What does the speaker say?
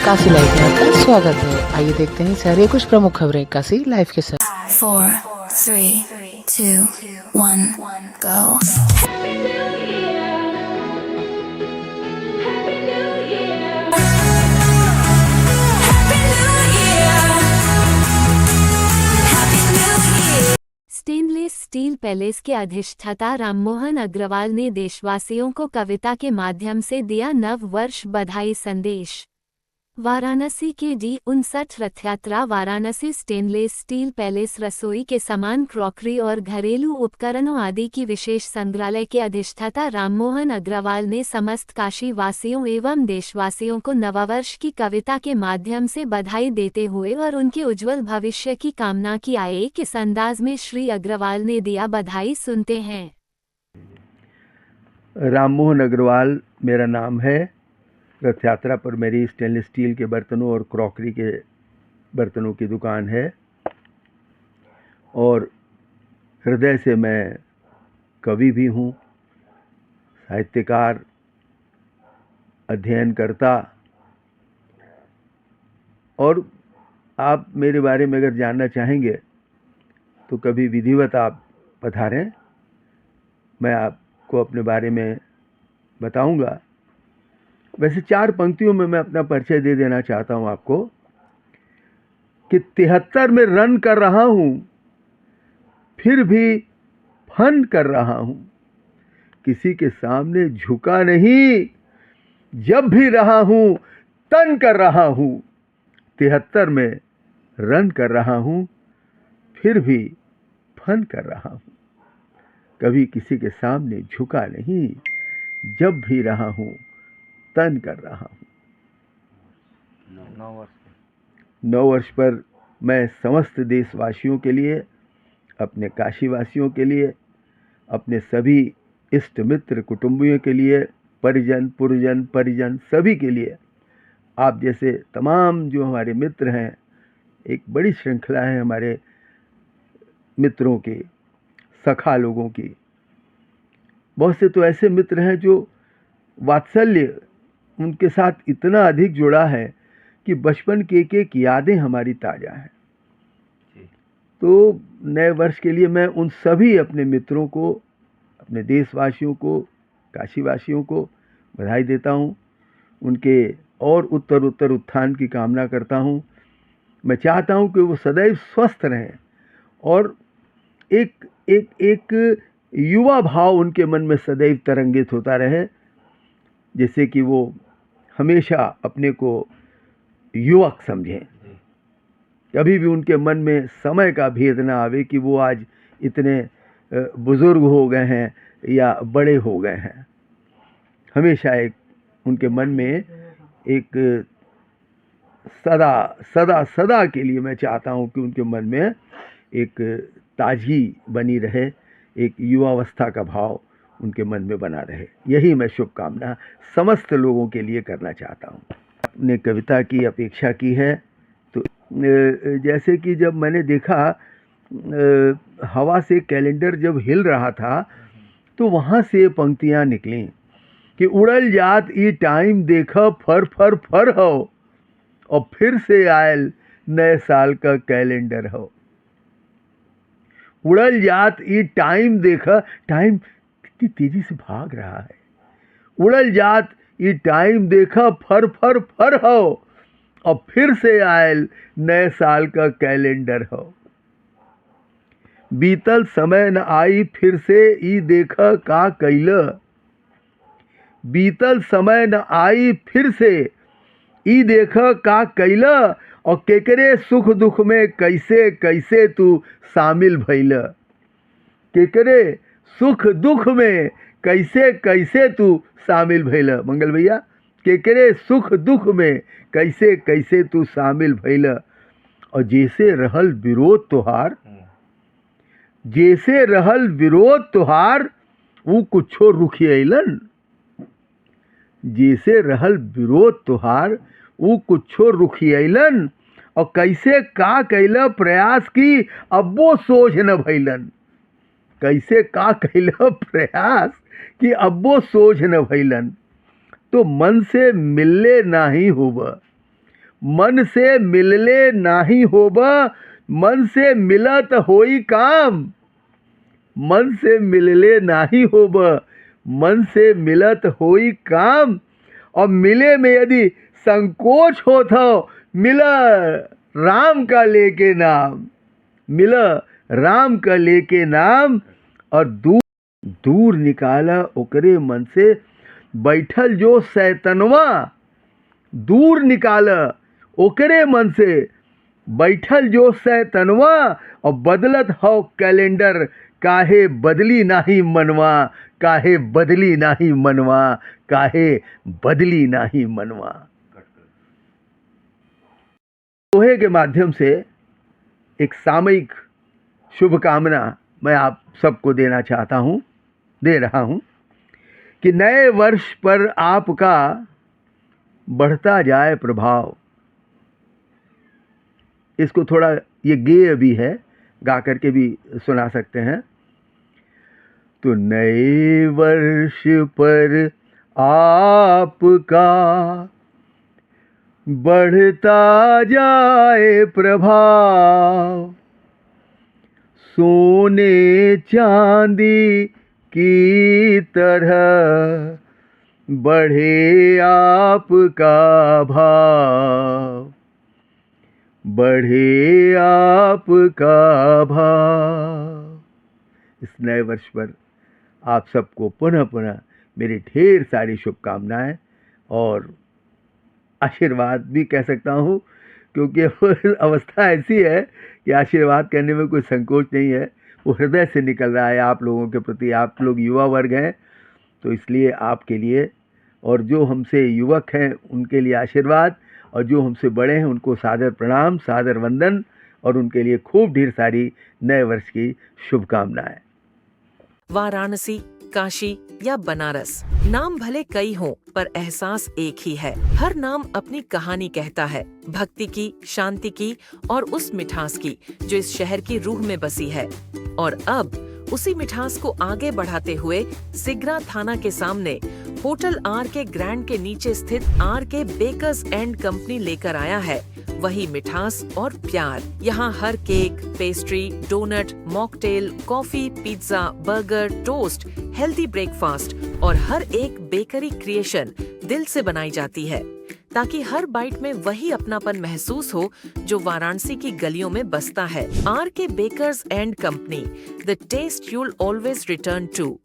Kashi live में आपका स्वागत है। आइए देखते हैं सारे कुछ प्रमुख खबरें काशी लाइव के साथ। 4, 3, 2, 1, go. स्टेनलेस स्टील पैलेस के अधिष्ठाता राममोहन अग्रवाल ने देशवासियों को कविता के माध्यम से दिया नव वर्ष बधाई संदेश। वाराणसी के D59 रथ यात्रा वाराणसी स्टेनलेस स्टील पैलेस रसोई के सामान, क्रॉकरी और घरेलू उपकरणों आदि की विशेष संग्रहालय के अधिष्ठाता राममोहन अग्रवाल ने समस्त काशी वासियों एवं देशवासियों को नववर्ष की कविता के माध्यम से बधाई देते हुए और उनके उज्जवल भविष्य की कामना की। आए किस अंदाज में श्री अग्रवाल ने दिया बधाई, सुनते हैं। राममोहन अग्रवाल मेरा नाम है। रथ यात्रा पर मेरी स्टेनलेस स्टील के बर्तनों और क्रॉकरी के बर्तनों की दुकान है और हृदय से मैं कवि भी हूँ, साहित्यकार, अध्ययनकर्ता। और आप मेरे बारे में अगर जानना चाहेंगे तो कभी विधिवत आप पधारें, मैं आपको अपने बारे में बताऊंगा। वैसे 4 पंक्तियों में मैं अपना परिचय दे देना चाहता हूं आपको कि 73 में रन कर रहा हूं, फिर भी फन कर रहा हूं, किसी के सामने झुका नहीं, जब भी रहा हूं तन कर रहा हूं। 73 में रन कर रहा हूं, फिर भी फन कर रहा हूं, कभी किसी के सामने झुका नहीं, जब भी रहा हूं तन कर रहा हूं। 9 वर्ष पर मैं समस्त देशवासियों के लिए, अपने काशीवासियों के लिए, अपने सभी इष्ट मित्र कुटुंबियों के लिए, परिजन पुरजन परिजन सभी के लिए, आप जैसे तमाम जो हमारे मित्र हैं, एक बड़ी श्रृंखला है हमारे मित्रों की, सखा लोगों की। बहुत से तो ऐसे मित्र हैं जो वात्सल्य उनके साथ इतना अधिक जुड़ा है कि बचपन की एक एक यादें हमारी ताज़ा हैं। तो नए वर्ष के लिए मैं उन सभी अपने मित्रों को, अपने देशवासियों को, काशीवासियों को बधाई देता हूँ। उनके और उत्तर उत्थान की कामना करता हूँ। मैं चाहता हूँ कि वो सदैव स्वस्थ रहें और एक एक एक युवा भाव उनके मन में सदैव तरंगित होता रहे, जैसे कि वो हमेशा अपने को युवक समझें। कभी भी उनके मन में समय का भेद ना आवे कि वो आज इतने बुजुर्ग हो गए हैं या बड़े हो गए हैं। हमेशा एक उनके मन में एक सदा सदा सदा के लिए मैं चाहता हूँ कि उनके मन में एक ताजगी बनी रहे, एक युवावस्था का भाव उनके मन में बना रहे। यही मैं शुभकामना समस्त लोगों के लिए करना चाहता हूँ। अपने कविता की अपेक्षा की है तो जैसे कि जब मैंने देखा हवा से कैलेंडर जब हिल रहा था तो वहाँ से पंक्तियाँ निकली कि उड़ल जात ई टाइम देखा फर फर फर हो और फिर से आयल नए साल का कैलेंडर हो। उड़ल जात ई टाइम देखा, टाइम कितनी तेजी से भाग रहा है। उड़ल जात ई टाइम देखा फर फर फर हो और फिर से आयल नए साल का कैलेंडर हो। बीतल समय न आई फिर से ई देखा का कैला। बीतल समय न आई फिर से ई देखा का कैला और केकरे सुख दुख में कैसे कैसे तू शामिल भइला। केकरे सुख दुख में कैसे कैसे तू शामिल भइला। मंगल भैया, केकरे सुख दुख में कैसे कैसे तू शामिल भइला। और जैसे रहल विरोध तोहार, जैसे रहल विरोध तोहार वो कुछो रुखियलन। जैसे रहल विरोध तोहार वो कुछो रुखियलन और कैसे का कैला प्रयास की अब वो सोच न भइलन। कैसे का कैला प्रयास कि अब वो सोच न भइलन। तो मन से मिलले नाही होब, मन से मिलले नाही होब, मन से मिलत होई काम। मन से मिलले नाही होब, मन से मिलत होई काम। और मिले में यदि संकोच होत हो, मिल राम का लेके नाम, मिल राम का लेके नाम। और दूर निकाला ओकरे मन से बैठल जो शैतनवा, दूर निकाला ओकरे मन से बैठल जो शैतनवा। और बदलत हो कैलेंडर, काहे बदली नाही मनवा, काहे बदली नाही मनवा, काहे बदली नाही मनवा। दोहे के माध्यम से एक सामयिक शुभकामना मैं आप सबको देना चाहता हूँ, दे रहा हूँ कि नए वर्ष पर आपका बढ़ता जाए प्रभाव। इसको थोड़ा ये गेय भी है, गा करके भी सुना सकते हैं। तो नए वर्ष पर आपका बढ़ता जाए प्रभाव, सोने चांदी की तरह बढ़े आपका भाव, बढ़े आपका भाव। इस नए वर्ष पर आप सबको पुनः पुनः मेरी ढेर सारी शुभकामनाएं और आशीर्वाद भी कह सकता हूँ, क्योंकि अवस्था ऐसी है कि आशीर्वाद करने में कोई संकोच नहीं है, वो हृदय से निकल रहा है आप लोगों के प्रति। आप लोग युवा वर्ग हैं, तो इसलिए आपके लिए, और जो हमसे युवक हैं उनके लिए आशीर्वाद, और जो हमसे बड़े हैं उनको सादर प्रणाम, सादर वंदन, और उनके लिए खूब ढेर सारी नए वर्ष की शुभकामनाएं। वाराणसी, काशी या बनारस, नाम भले कई हों पर एहसास एक ही है। हर नाम अपनी कहानी कहता है, भक्ति की, शांति की और उस मिठास की जो इस शहर की रूह में बसी है। और अब उसी मिठास को आगे बढ़ाते हुए सिगरा थाना के सामने होटल आर के ग्रैंड के नीचे स्थित are K bakers and company लेकर आया है वही मिठास और प्यार। यहाँ हर cake, pastry, donut, mocktail, coffee, pizza, burger, toast, healthy breakfast और हर एक बेकरी क्रिएशन दिल से बनाई जाती है, ताकि हर बाइट में वही अपनापन महसूस हो जो वाराणसी की गलियों में बसता है। R K bakers and company, the taste you'll always return to.